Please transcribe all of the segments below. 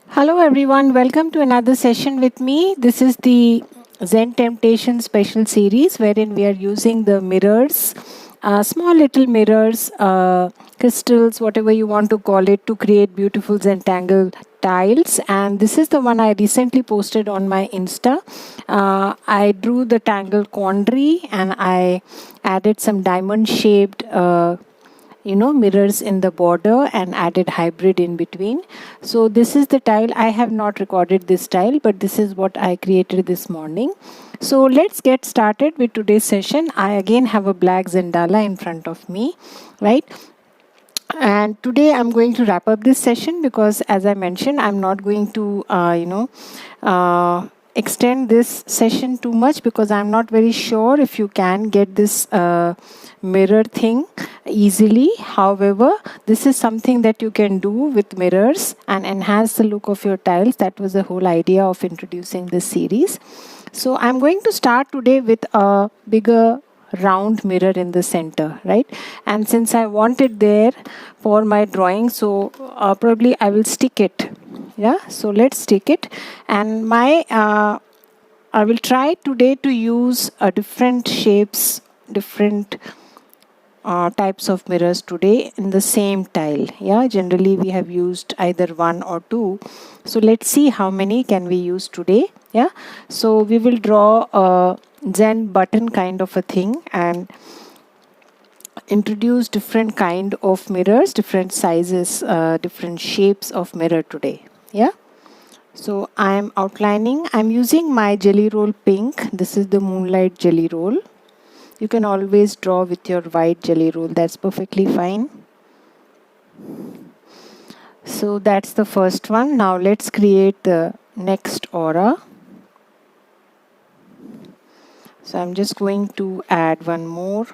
Hello everyone, welcome to another session with me. This is the ZenTemptations special series wherein we are using the mirrors, small little mirrors, crystals, whatever you want to call it, to create beautiful Zentangle tiles. And this is the one I recently posted on my Insta. I drew the tangle quandary and I added some diamond shaped mirrors in the border and added hybrid in between. So this is the tile. I have not recorded this tile, but this is what I created this morning. So let's get started with today's session. I again have a black Zendala in front of me, right? And today I'm going to wrap up this session because, as I mentioned, I'm not going to, extend this session too much because I'm not very sure if you can get this mirror thing easily. However, this is something that you can do with mirrors and enhance the look of your tiles. That was the whole idea of introducing this series. So I'm going to start today with a bigger round mirror in the center, right? And since I want it there for my drawing, so probably I will stick it. Yeah, so let's stick it. And I will try today to use different shapes, different types of mirrors today in the same tile. Yeah, generally we have used either one or two. So let's see how many can we use today. Yeah, so we will draw a Zen button kind of a thing and introduce different kind of mirrors, different sizes, different shapes of mirror today. Yeah. So I'm outlining. I'm using my Gellyroll pink. This is the Moonlight Gellyroll. You can always draw with your white Gellyroll. That's perfectly fine. So that's the first one. Now let's create the next aura. So I'm just going to add one more.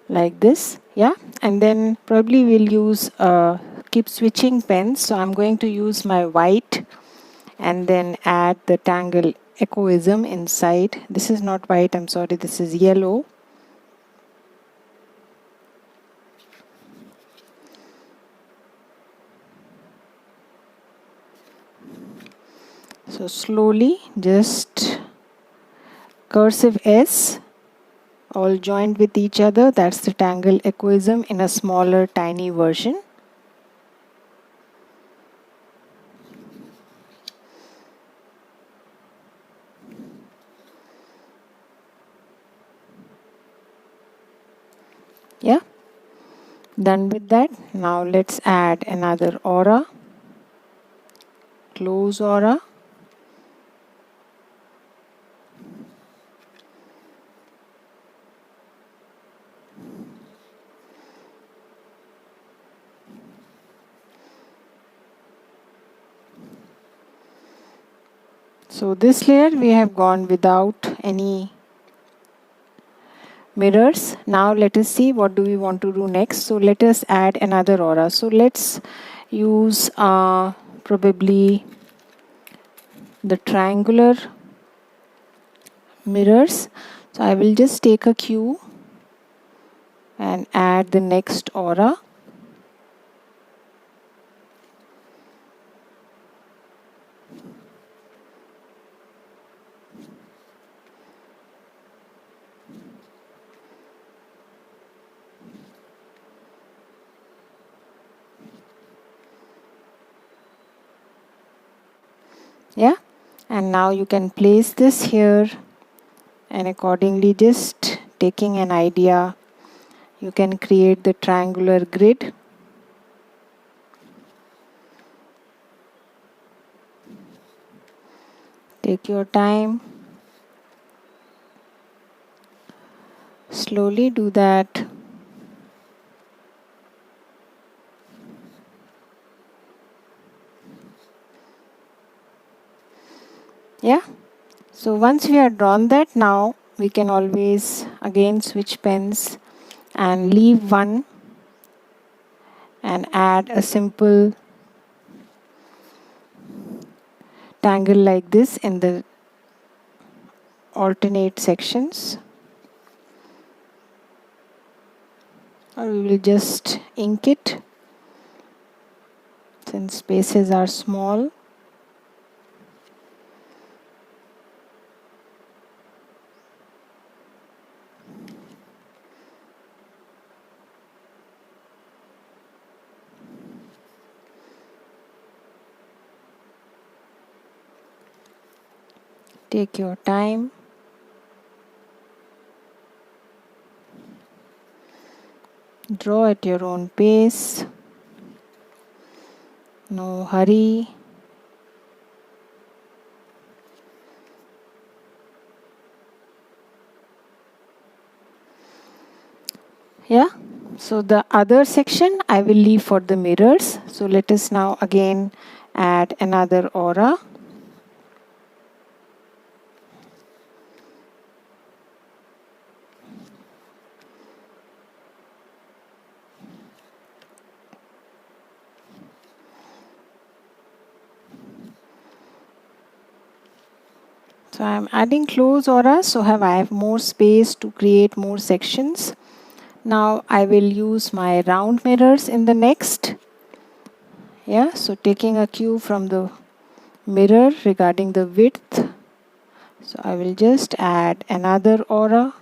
Like this, yeah, and then probably we'll use keep switching pens. So I'm going to use my white and then add the tangle echoism inside. This is not white, I'm sorry, this is yellow. So slowly, just cursive S all joined with each other. That's the tangle echoism in a smaller tiny version. Yeah, done with that. Now let's add another aura, close aura. So this layer we have gone without any mirrors. Now let us see what do we want to do next. So let us add another aura. So let's use probably the triangular mirrors. So I will just take a cue and add the next aura. Yeah, and now you can place this here and accordingly just taking an idea, you can create the triangular grid. Take your time. Slowly do that. Yeah. So once we have drawn that, now we can always again switch pens and leave one and add a simple tangle like this in the alternate sections, or we will just ink it since spaces are small. Take your time. Draw at your own pace. No hurry. Yeah, so the other section I will leave for the mirrors. So let us now again add another aura. So I am adding close auras, so I have more space to create more sections. Now I will use my round mirrors in the next. Yeah, so taking a cue from the mirror regarding the width. So I will just add another aura.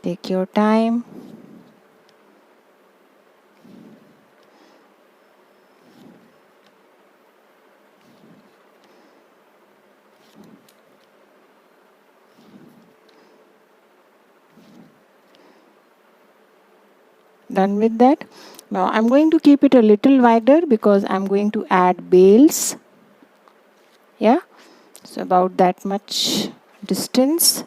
Take your time. Done with that. Now I'm going to keep it a little wider because I'm going to add bales. Yeah, so about that much distance.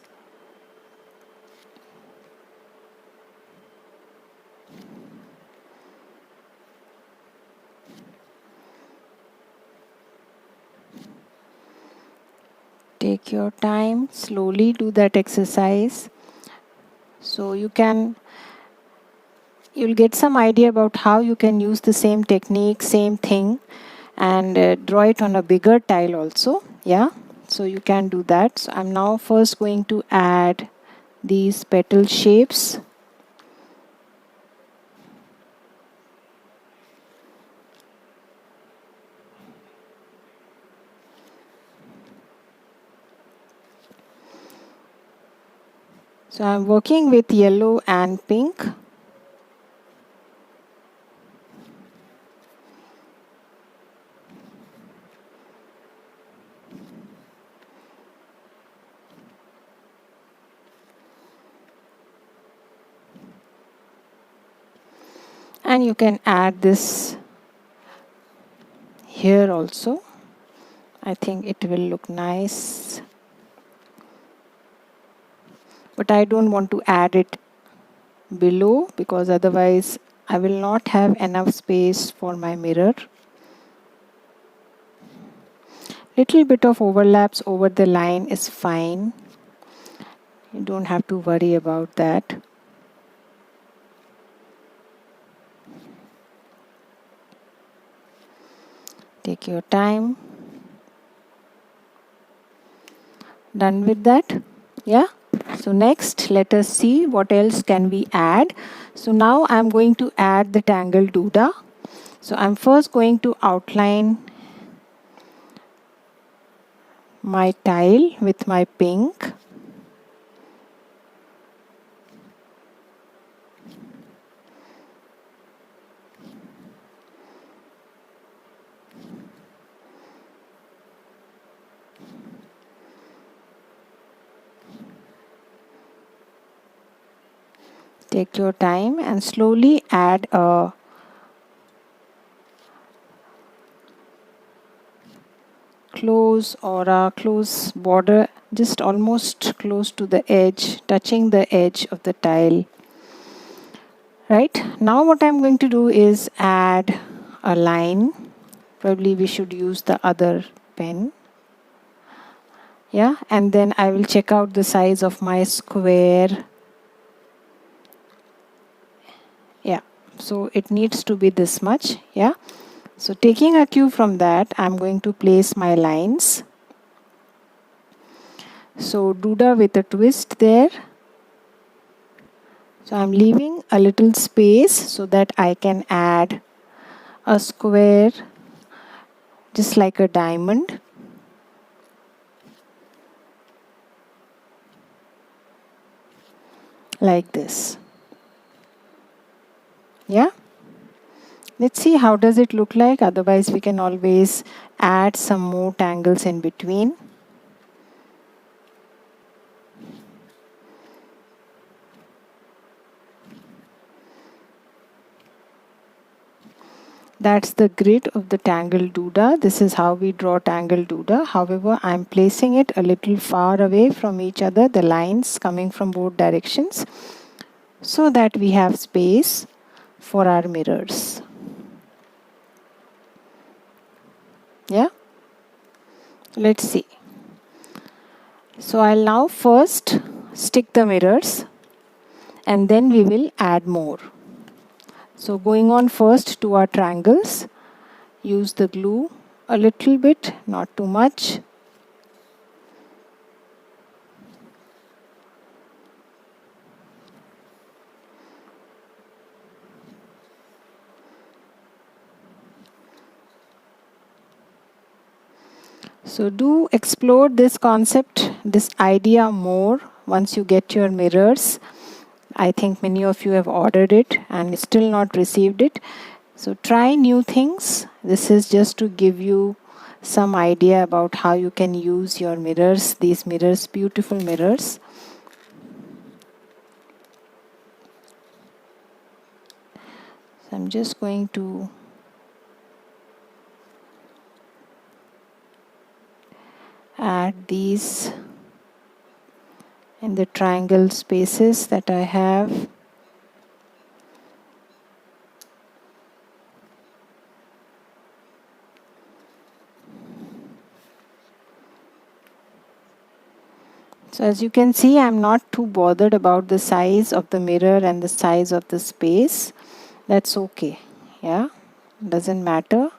Take your time, slowly do that exercise. So you'll get some idea about how you can use the same technique, same thing, and draw it on a bigger tile also. Yeah, so you can do that. So I'm now first going to add these petal shapes. So I'm working with yellow and pink. And you can add this here also. I think it will look nice. But I don't want to add it below because otherwise I will not have enough space for my mirror. Little bit of overlaps over the line is fine. You don't have to worry about that. Take your time. Done with that? Yeah. So next, let us see what else can we add. So now I'm going to add the tangle doodah. So I'm first going to outline my tile with my pink. Take your time and slowly add a close or a close border, just almost close to the edge, touching the edge of the tile. Right, now what I'm going to do is add a line. Probably we should use the other pen. Yeah, and then I will check out the size of my square. Yeah, so it needs to be this much. Yeah, so taking a cue from that, I'm going to place my lines. So Duda with a twist there. So I'm leaving a little space so that I can add a square just like a diamond. Like this. Yeah. Let's see how does it look like. Otherwise we can always add some more tangles in between. That's the grid of the tangle Duda. This is how we draw tangle Duda. However, I'm placing it a little far away from each other, the lines coming from both directions, so that we have space for our mirrors. Yeah? Let's see. So I'll now first stick the mirrors and then we will add more. So going on first to our triangles, use the glue a little bit, not too much. So do explore this concept, this idea more once you get your mirrors. I think many of you have ordered it and still not received it. So try new things. This is just to give you some idea about how you can use your mirrors, these mirrors, beautiful mirrors. So I'm just going to add these in the triangle spaces that I have. So as you can see, I'm not too bothered about the size of the mirror and the size of the space. That's okay. Yeah, doesn't matter.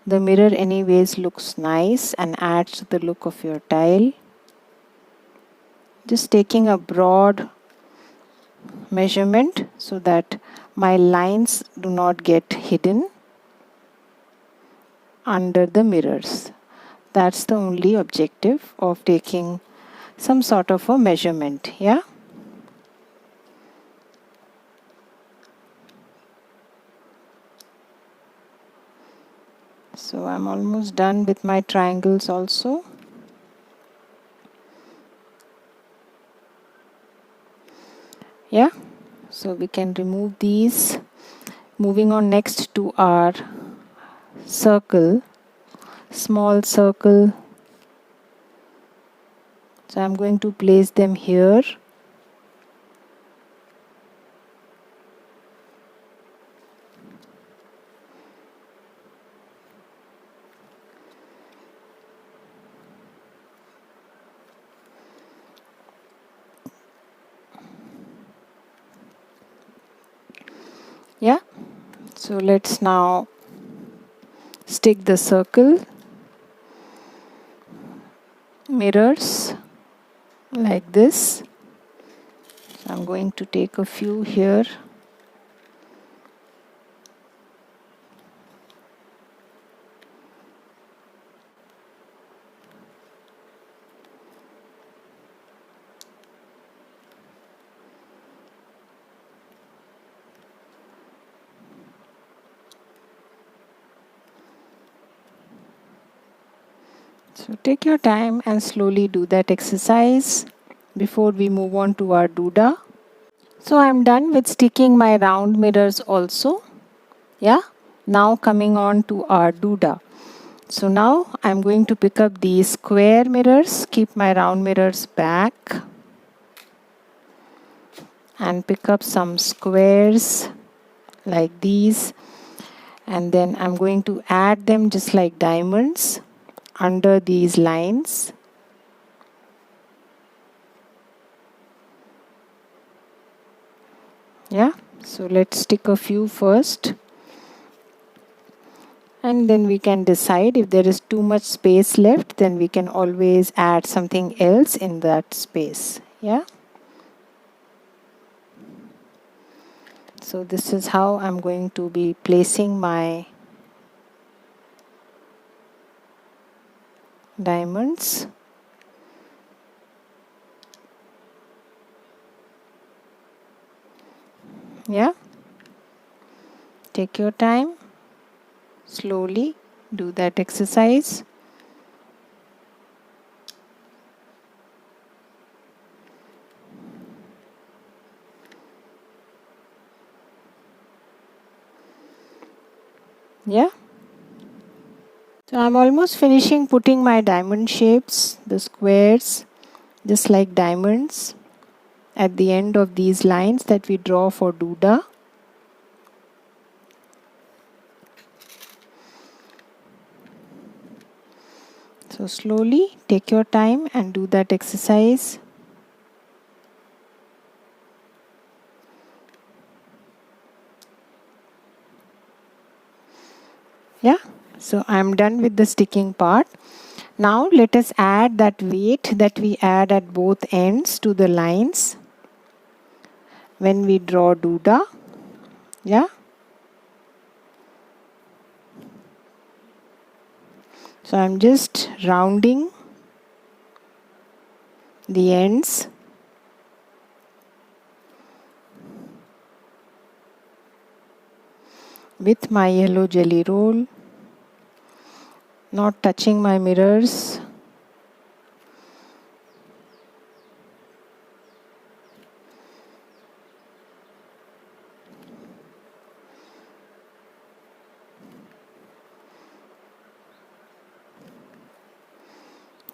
The mirror anyways looks nice and adds to the look of your tile. Just taking a broad measurement so that my lines do not get hidden under the mirrors. That's the only objective of taking some sort of a measurement. Yeah. So I'm almost done with my triangles also. Yeah, so we can remove these. Moving on next to our circle, small circle. So I'm going to place them here. Yeah, so let's now stick the circle mirrors like this. So I'm going to take a few here. So take your time and slowly do that exercise before we move on to our Duda. So I'm done with sticking my round mirrors also. Yeah, now coming on to our Duda. So now I'm going to pick up these square mirrors, keep my round mirrors back and pick up some squares like these, and then I'm going to add them just like diamonds under these lines. Yeah, so let's stick a few first. And then we can decide if there is too much space left, then we can always add something else in that space. Yeah. So this is how I'm going to be placing my diamonds. Yeah. Take your time. Slowly do that exercise. Yeah. So I'm almost finishing putting my diamond shapes, the squares, just like diamonds, at the end of these lines that we draw for Duda. So slowly take your time and do that exercise. Yeah, so I'm done with the sticking part. Now let us add that weight that we add at both ends to the lines when we draw Duda. Yeah. So I'm just rounding the ends. With my yellow jelly roll, not touching my mirrors.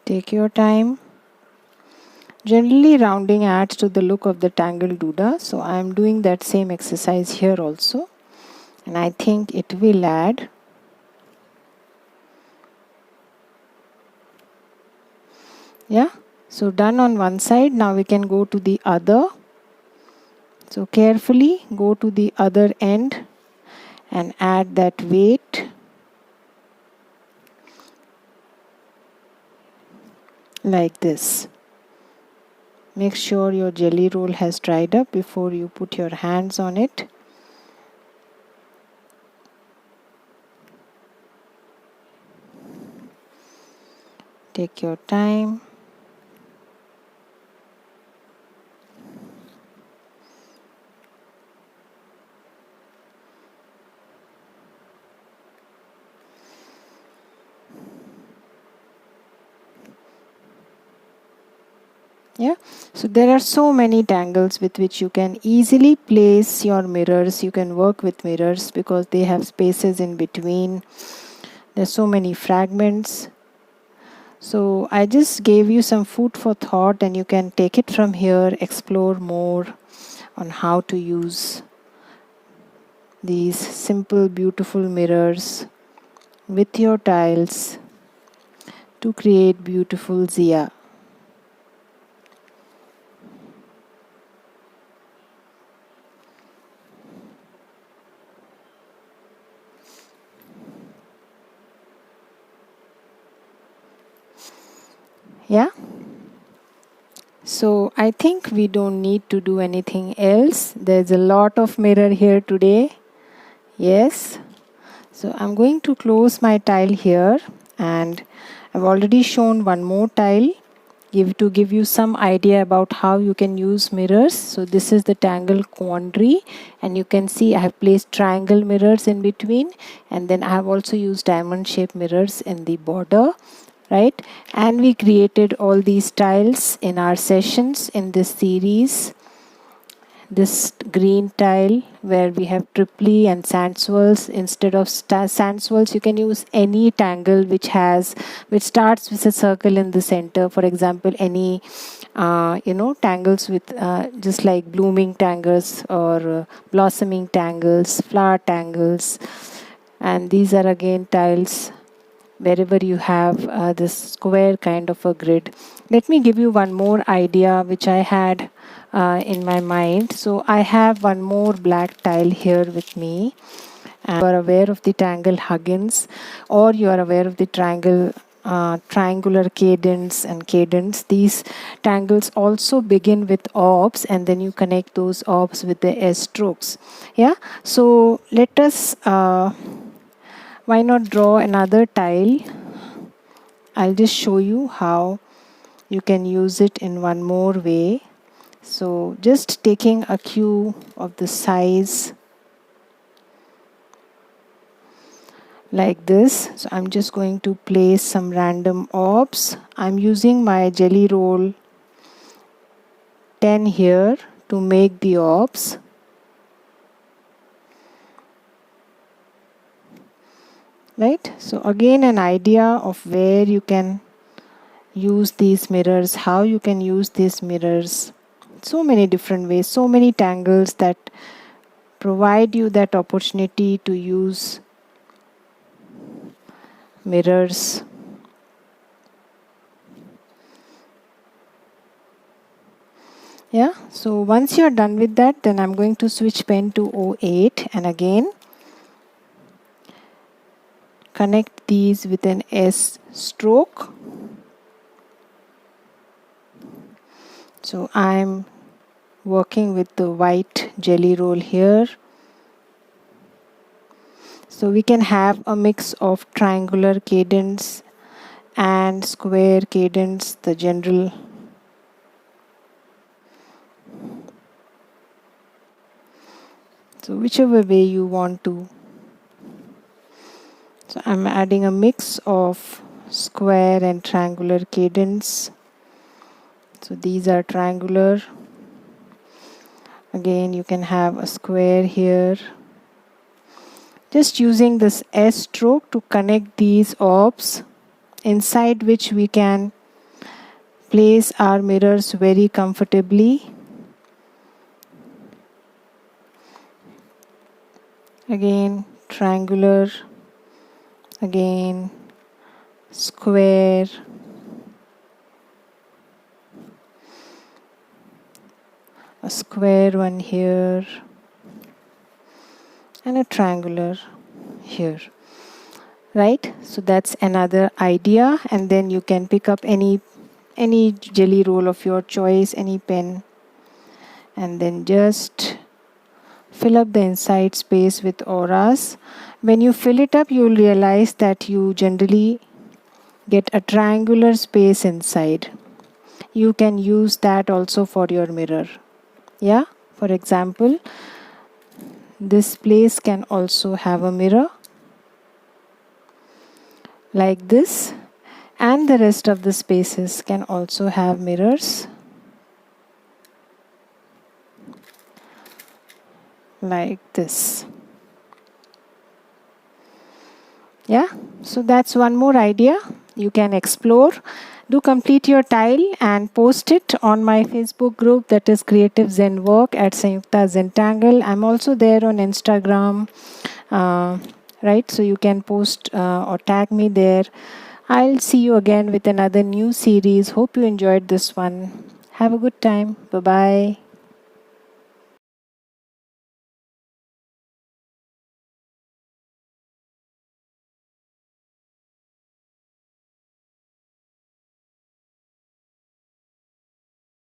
Take your time. Generally, rounding adds to the look of the tangle Duda, so I am doing that same exercise here also, and I think it will add. Yeah, so done on one side. Now we can go to the other. So carefully go to the other end and add that weight. Like this. Make sure your jelly roll has dried up before you put your hands on it. Take your time. Yeah, so there are so many tangles with which you can easily place your mirrors. You can work with mirrors because they have spaces in between. There's so many fragments. So I just gave you some food for thought, and you can take it from here, explore more on how to use these simple, beautiful mirrors with your tiles to create beautiful Zia. Yeah. So I think we don't need to do anything else. There's a lot of mirror here today. Yes. So I'm going to close my tile here, and I've already shown one more tile to give you some idea about how you can use mirrors. So this is the tangle quandary, and you can see I have placed triangle mirrors in between, and then I have also used diamond shaped mirrors in the border. Right, and we created all these tiles in our sessions in this series. This green tile where we have triply and sand swirls. Instead of sand swirls, you can use any tangle which starts with a circle in the center. For example, any tangles with just like blooming tangles or blossoming tangles, flower tangles, and these are again tiles wherever you have this square kind of a grid. Let me give you one more idea which I had in my mind. So I have one more black tile here with me, and you are aware of the tangle Huggins, or you are aware of the triangular cadence and cadence. These tangles also begin with orbs, and then you connect those orbs with the S strokes. Yeah, so let us why not draw another tile. I'll just show you how you can use it in one more way. So just taking a cue of the size like this. So I'm just going to place some random orbs. I'm using my Gellyroll 10 here to make the orbs. Right? So again, an idea of where you can use these mirrors, how you can use these mirrors. So many different ways, so many tangles that provide you that opportunity to use mirrors. Yeah, so once you're done with that, then I'm going to switch pen to 08 and again connect these with an S stroke. So I'm working with the white Gellyroll here. So we can have a mix of triangular cadence and square cadence, the general. So whichever way you want to. So I'm adding a mix of square and triangular cadence. So these are triangular. Again, you can have a square here. Just using this S stroke to connect these orbs, inside which we can place our mirrors very comfortably. Again, triangular. Again, square. A square one here. And a triangular here. Right? So that's another idea. And then you can pick up any Gellyroll of your choice, any pen. And then just fill up the inside space with auras. When you fill it up, you will realize that you generally get a triangular space inside. You can use that also for your mirror. Yeah, for example, this place can also have a mirror like this, and the rest of the spaces can also have mirrors like this. Yeah, so that's one more idea you can explore. Do complete your tile and post it on my Facebook group, that is Creative Zen Work at Sanyukta Zentangle. I'm also there on Instagram, right? So you can post or tag me there. I'll see you again with another new series. Hope you enjoyed this one. Have a good time. Bye-bye.